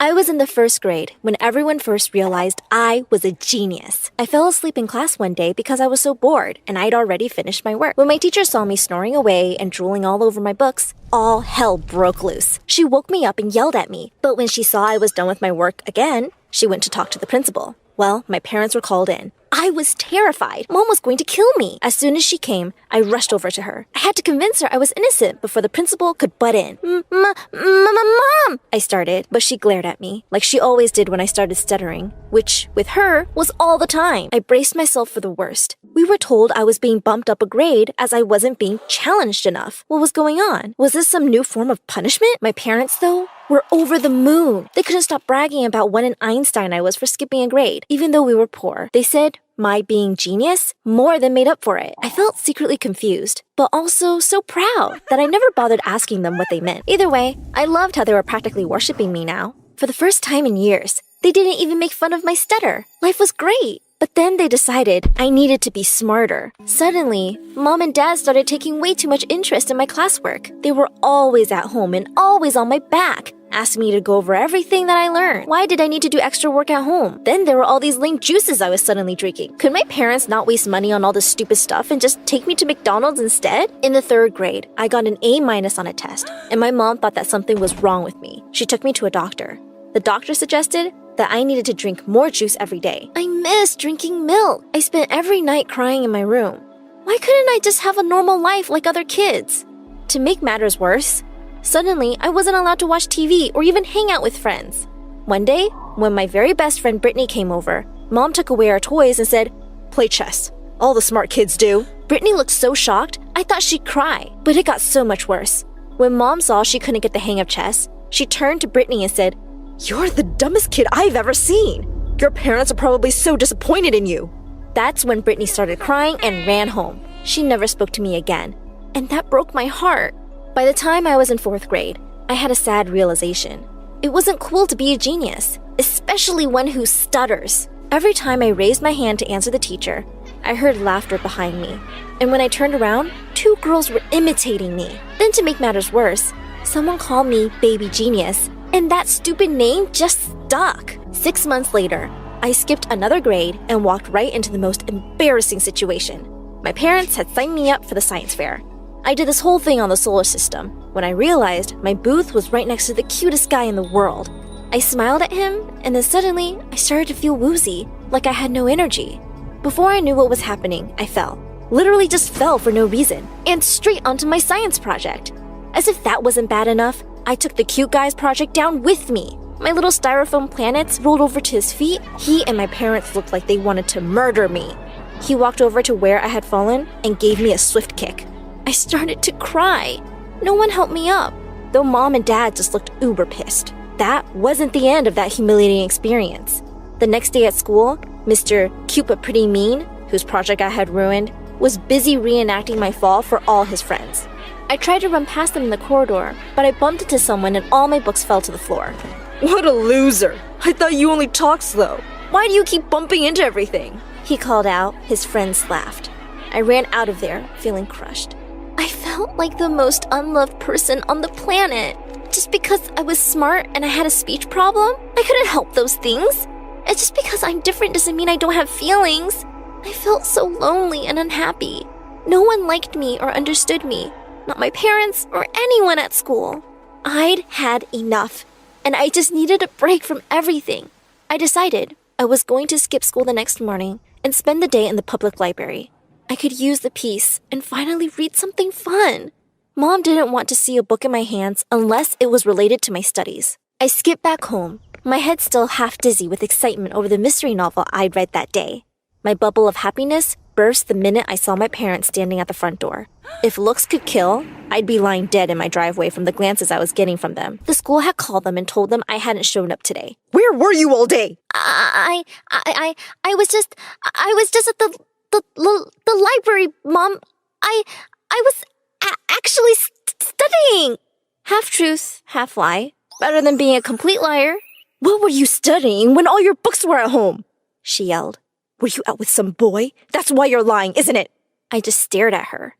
I was in the first grade when everyone first realized I was a genius. I fell asleep in class one day because I was so bored and I'd already finished my work. When my teacher saw me snoring away and drooling all over my books, all hell broke loose. She woke me up and yelled at me, but when she saw I was done with my work again, she went to talk to the principal. Well, my parents were called in. I was terrified. Mom was going to kill me. As soon as she came, I rushed over to her. I had to convince her I was innocent before the principal could butt in. Mom! I started, but she glared at me, like she always did when I started stuttering, which, with her, was all the time. I braced myself for the worst. We were told I was being bumped up a grade as I wasn't being challenged enough. What was going on? Was this some new form of punishment? My parents, though, were over the moon. They couldn't stop bragging about what an Einstein I was for skipping a grade, even though we were poor. They said my being genius more than made up for it. I felt secretly confused, but also so proud that I never bothered asking them what they meant. Either way, I loved how they were practically worshiping me now. For the first time in years, they didn't even make fun of my stutter. Life was great. But then they decided I needed to be smarter. Suddenly, Mom and Dad started taking way too much interest in my classwork. They were always at home and always on my back, asking me to go over everything that I learned. Why did I need to do extra work at home? Then there were all these lame juices I was suddenly drinking. Could my parents not waste money on all this stupid stuff and just take me to McDonald's instead? In the third grade, I got an A- on a test, and my mom thought that something was wrong with me. She took me to a doctor. The doctor suggested that I needed to drink more juice every day. I missed drinking milk. I spent every night crying in my room. Why couldn't I just have a normal life like other kids? To make matters worse, suddenly I wasn't allowed to watch TV or even hang out with friends. One day, when my very best friend Brittany came over, Mom took away our toys and said, "Play chess. All the smart kids do." Brittany looked so shocked, I thought she'd cry, but it got so much worse. When Mom saw she couldn't get the hang of chess, she turned to Brittany and said, "You're the dumbest kid I've ever seen. Your parents are probably so disappointed in you." That's when Brittany started crying and ran home. She never spoke to me again, and that broke my heart. By the time I was in fourth grade, I had a sad realization. It wasn't cool to be a genius, especially one who stutters. Every time I raised my hand to answer the teacher, I heard laughter behind me, and when I turned around, 2 girls were imitating me. Then to make matters worse, someone called me Baby Genius, and that stupid name just stuck. 6 months later, I skipped another grade and walked right into the most embarrassing situation. My parents had signed me up for the science fair. I did this whole thing on the solar system when I realized my booth was right next to the cutest guy in the world. I smiled at him, and then suddenly I started to feel woozy, like I had no energy. Before I knew what was happening, I fell. Literally just fell for no reason, and straight onto my science project. As if that wasn't bad enough, I took the cute guy's project down with me. My little styrofoam planets rolled over to his feet. He and my parents looked like they wanted to murder me. He walked over to where I had fallen and gave me a swift kick. I started to cry. No one helped me up, though Mom and Dad just looked uber pissed. That wasn't the end of that humiliating experience. The next day at school, Mr. Cute But Pretty Mean, whose project I had ruined, was busy reenacting my fall for all his friends. I tried to run past them in the corridor, but I bumped into someone and all my books fell to the floor. "What a loser! I thought you only talked slow. Why do you keep bumping into everything?" he called out. His friends laughed. I ran out of there, feeling crushed. I felt like the most unloved person on the planet. Just because I was smart and I had a speech problem, I couldn't help those things. And just because I'm different doesn't mean I don't have feelings. I felt so lonely and unhappy. No one liked me or understood me. Not my parents or anyone at school. I'd had enough, and I just needed a break from everything. I decided I was going to skip school the next morning and spend the day in the public library. I could use the peace and finally read something fun. Mom didn't want to see a book in my hands unless it was related to my studies. I skipped back home, my head still half dizzy with excitement over the mystery novel I'd read that day. My bubble of happiness burst the minute I saw my parents standing at the front door. If looks could kill, I'd be lying dead in my driveway from the glances I was getting from them. The school had called them and told them I hadn't shown up today. "Where were you all day?" I was just at the library, Mom. I was actually studying. Half truth, half lie. Better than being a complete liar. "What were you studying when all your books were at home?" she yelled. "Were you out with some boy? That's why you're lying, isn't it?" I just stared at her.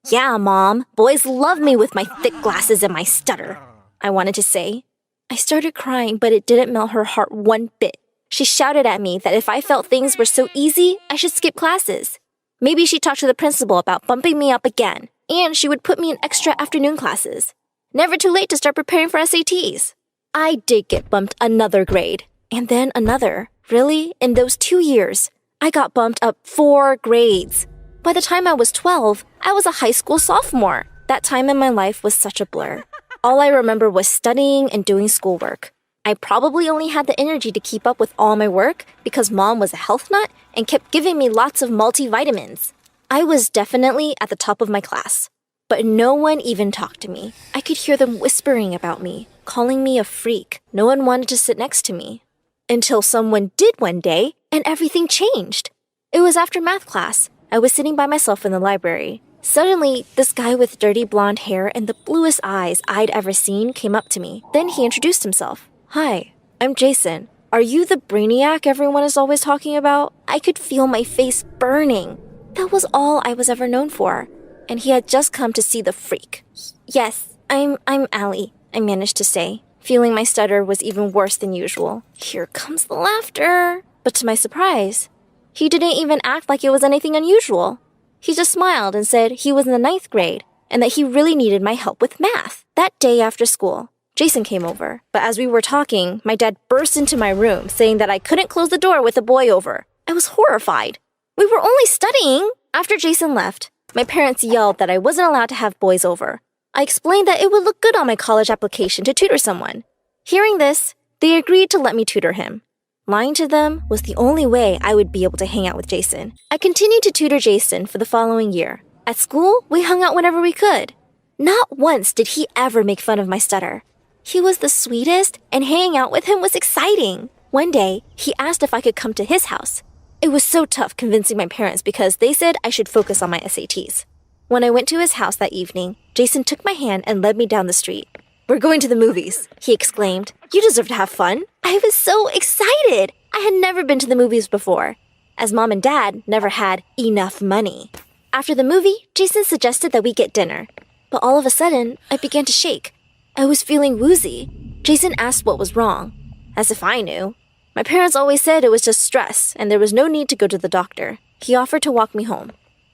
"Yeah, Mom. Boys love me with my thick glasses and my stutter," I wanted to say. I started crying, but it didn't melt her heart one bit. She shouted at me that if I felt things were so easy, I should skip classes. Maybe she talked to the principal about bumping me up again, and she would put me in extra afternoon classes. Never too late to start preparing for SATs. I did get bumped another grade, and then another. Really? In those 2 years, I got bumped up 4 grades. By the time I was 12, I was a high school sophomore. That time in my life was such a blur. All I remember was studying and doing schoolwork. I probably only had the energy to keep up with all my work because Mom was a health nut and kept giving me lots of multivitamins. I was definitely at the top of my class, but no one even talked to me. I could hear them whispering about me, calling me a freak. No one wanted to sit next to me. Until someone did one day, and everything changed. It was after math class. I was sitting by myself in the library. Suddenly, this guy with dirty blonde hair and the bluest eyes I'd ever seen came up to me. Then he introduced himself. Hi, I'm Jason. Are you the brainiac everyone is always talking about? I could feel my face burning. That was all I was ever known for. And he had just come to see the freak. Yes, I'm Allie, I managed to say, feeling my stutter was even worse than usual. Here comes the laughter. But to my surprise, he didn't even act like it was anything unusual. He just smiled and said he was in the 9th grade and that he really needed my help with math. That day after school, Jason came over. But as we were talking, my dad burst into my room saying that I couldn't close the door with a boy over. I was horrified. We were only studying. After Jason left, my parents yelled that I wasn't allowed to have boys over. I explained that it would look good on my college application to tutor someone. Hearing this, they agreed to let me tutor him. Lying to them was the only way I would be able to hang out with Jason. I continued to tutor Jason for the following year. At school, we hung out whenever we could. Not once did he ever make fun of my stutter. He was the sweetest, and hanging out with him was exciting. One day, he asked if I could come to his house. It was so tough convincing my parents because they said I should focus on my SATs. When I went to his house that evening, Jason took my hand and led me down the street. We're going to the movies, he exclaimed. You deserve to have fun. I was so excited. I had never been to the movies before, as Mom and Dad never had enough money. After the movie, Jason suggested that we get dinner. But all of a sudden, I began to shake. I was feeling woozy. Jason asked what was wrong, as if I knew. My parents always said it was just stress and there was no need to go to the doctor. He offered to walk me home.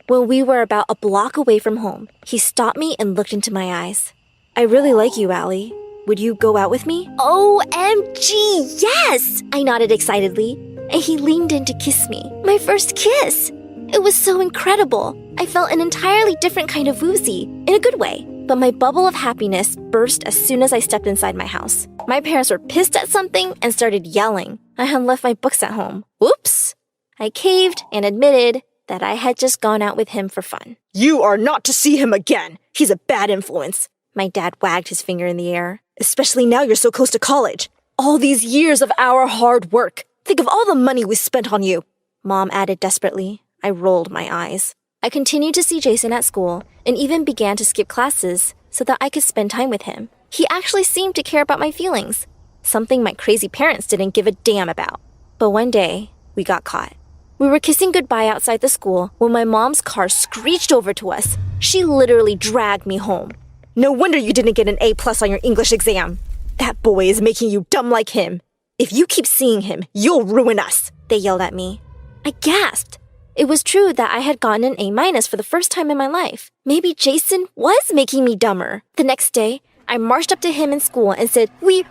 When we were about a block away from home, he stopped me and looked into my eyes. I really like you, Allie. Would you go out with me? OMG, yes! I nodded excitedly, and he leaned in to kiss me. My first kiss! It was so incredible. I felt an entirely different kind of woozy, in a good way. But my bubble of happiness burst as soon as I stepped inside my house. My parents were pissed at something and started yelling. I had left my books at home. Whoops! I caved and admitted that I had just gone out with him for fun. You are not to see him again. He's a bad influence. My dad wagged his finger in the air. Especially now you're so close to college. All these years of our hard work. Think of all the money we spent on you. Mom added desperately. I rolled my eyes. I continued to see Jason at school and even began to skip classes so that I could spend time with him. He actually seemed to care about my feelings, something my crazy parents didn't give a damn about. But one day, we got caught. We were kissing goodbye outside the school when my mom's car screeched over to us. She literally dragged me home. No wonder you didn't get an A+ on your English exam. That boy is making you dumb like him. If you keep seeing him, you'll ruin us, they yelled at me. I gasped. It was true that I had gotten an A- for the first time in my life. Maybe Jason was making me dumber. The next day, I marched up to him in school and said, We're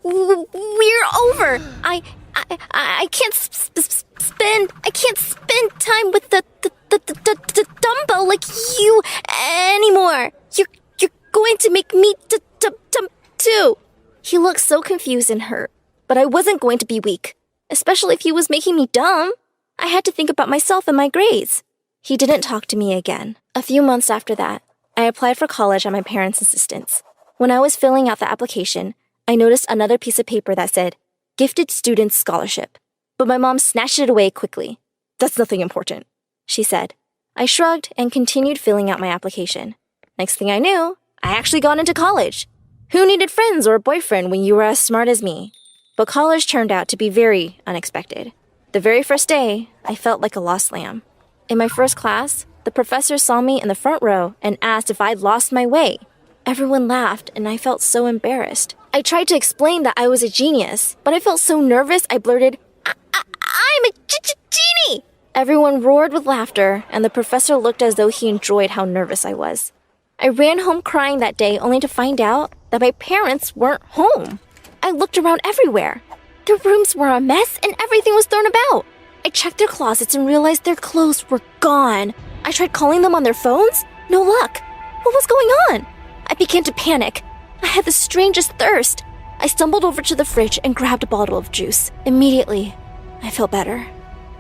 over. I can't spend time with the dumbo like you anymore. You're going to make me dumb too. He looked so confused and hurt, but I wasn't going to be weak, especially if he was making me dumb. I had to think about myself and my grades. He didn't talk to me again. A few months after that, I applied for college at my parents' insistence. When I was filling out the application, I noticed another piece of paper that said, Gifted Students Scholarship. But my mom snatched it away quickly. That's nothing important, she said. I shrugged and continued filling out my application. Next thing I knew, I actually got into college. Who needed friends or a boyfriend when you were as smart as me? But college turned out to be very unexpected. The very first day, I felt like a lost lamb. In my first class, the professor saw me in the front row and asked if I'd lost my way. Everyone laughed and I felt so embarrassed. I tried to explain that I was a genius, but I felt so nervous I blurted, I'm a genie! Everyone roared with laughter, and the professor looked as though he enjoyed how nervous I was. I ran home crying that day only to find out that my parents weren't home. I looked around everywhere. Their rooms were a mess and everything was thrown about. I checked their closets and realized their clothes were gone. I tried calling them on their phones. No luck. What was going on? I began to panic. I had the strangest thirst. I stumbled over to the fridge and grabbed a bottle of juice. Immediately, I felt better.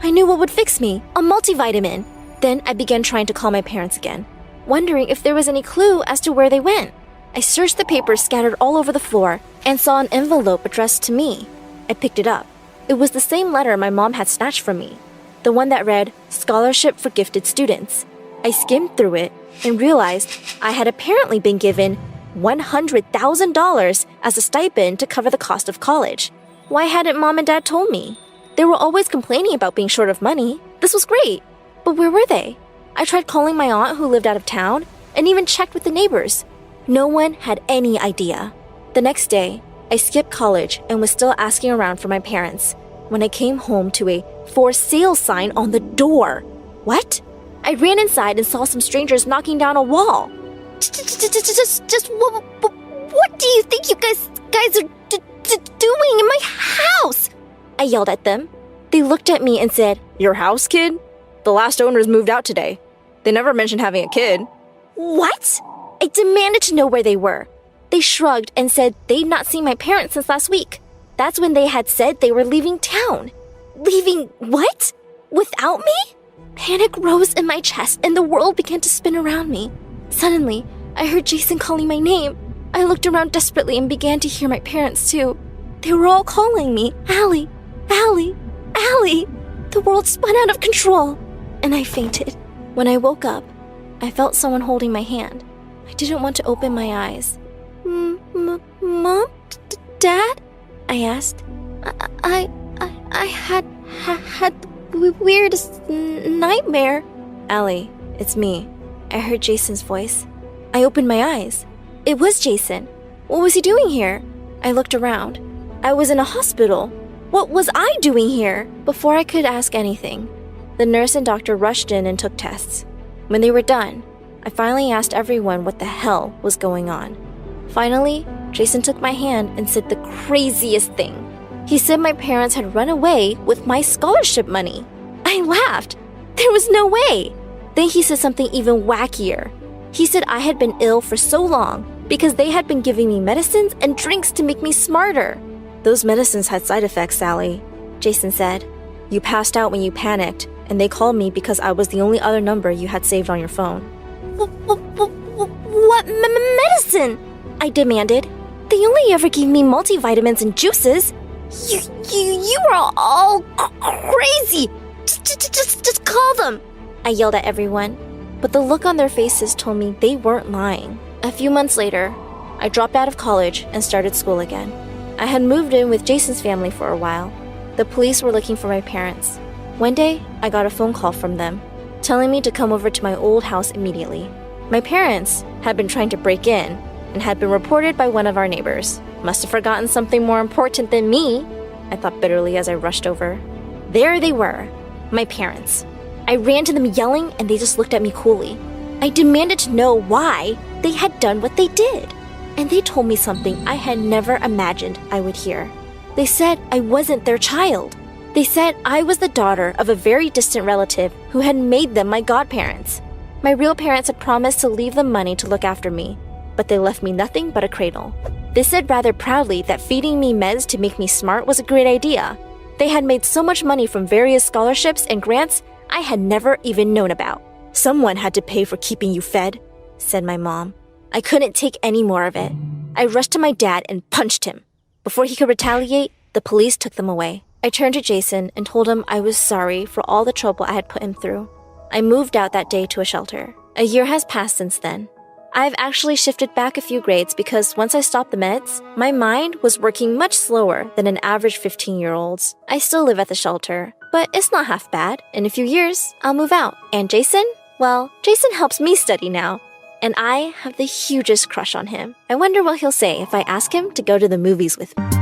I knew what would fix me, a multivitamin. Then I began trying to call my parents again, wondering if there was any clue as to where they went. I searched the papers scattered all over the floor and saw an envelope addressed to me. I picked it up. It was the same letter my mom had snatched from me, the one that read, Scholarship for Gifted Students. I skimmed through it and realized I had apparently been given $100,000 as a stipend to cover the cost of college. Why hadn't Mom and Dad told me? They were always complaining about being short of money. This was great. But where were they? I tried calling my aunt who lived out of town and even checked with the neighbors. No one had any idea. The next day, I skipped college and was still asking around for my parents when I came home to a for sale sign on the door. What? I ran inside and saw some strangers knocking down a wall. Just what do you think you guys are doing in my house? I yelled at them. They looked at me and said, Your house, kid? The last owners moved out today. They never mentioned having a kid. What? I demanded to know where they were. They shrugged and said they'd not seen my parents since last week. That's when they had said they were leaving town. Leaving what? Without me? Panic rose in my chest and the world began to spin around me. Suddenly, I heard Jason calling my name. I looked around desperately and began to hear my parents too. They were all calling me, Allie, Allie, Allie. The world spun out of control, and I fainted. When I woke up, I felt someone holding my hand. I didn't want to open my eyes. Mom? Dad? I asked. I had the weirdest nightmare. Allie, it's me. I heard Jason's voice. I opened my eyes. It was Jason. What was he doing here? I looked around. I was in a hospital. What was I doing here? Before I could ask anything, the nurse and doctor rushed in and took tests. When they were done, I finally asked everyone what the hell was going on. Finally, Jason took my hand and said the craziest thing. He said my parents had run away with my scholarship money. I laughed. There was no way. Then he said something even wackier. He said I had been ill for so long because they had been giving me medicines and drinks to make me smarter. Those medicines had side effects, Sally, Jason said. You passed out when you panicked, and they called me because I was the only other number you had saved on your phone. What medicine? I demanded. They only ever gave me multivitamins and juices. You are all crazy. Just call them. I yelled at everyone, but the look on their faces told me they weren't lying. A few months later, I dropped out of college and started school again. I had moved in with Jason's family for a while. The police were looking for my parents. One day, I got a phone call from them, telling me to come over to my old house immediately. My parents had been trying to break in and had been reported by one of our neighbors. Must have forgotten something more important than me, I thought bitterly as I rushed over. There they were, my parents. I ran to them yelling and they just looked at me coolly. I demanded to know why they had done what they did. And they told me something I had never imagined I would hear. They said I wasn't their child. They said I was the daughter of a very distant relative who had made them my godparents. My real parents had promised to leave them money to look after me, but they left me nothing but a cradle. They said rather proudly that feeding me meds to make me smart was a great idea. They had made so much money from various scholarships and grants I had never even known about. Someone had to pay for keeping you fed, said my mom. I couldn't take any more of it. I rushed to my dad and punched him. Before he could retaliate, the police took them away. I turned to Jason and told him I was sorry for all the trouble I had put him through. I moved out that day to a shelter. A year has passed since then. I've actually shifted back a few grades because once I stopped the meds, my mind was working much slower than an average 15-year-old's. I still live at the shelter, but it's not half bad. In a few years, I'll move out. And Jason? Well, Jason helps me study now. and I have the hugest crush on him. I wonder what he'll say if I ask him to go to the movies with me.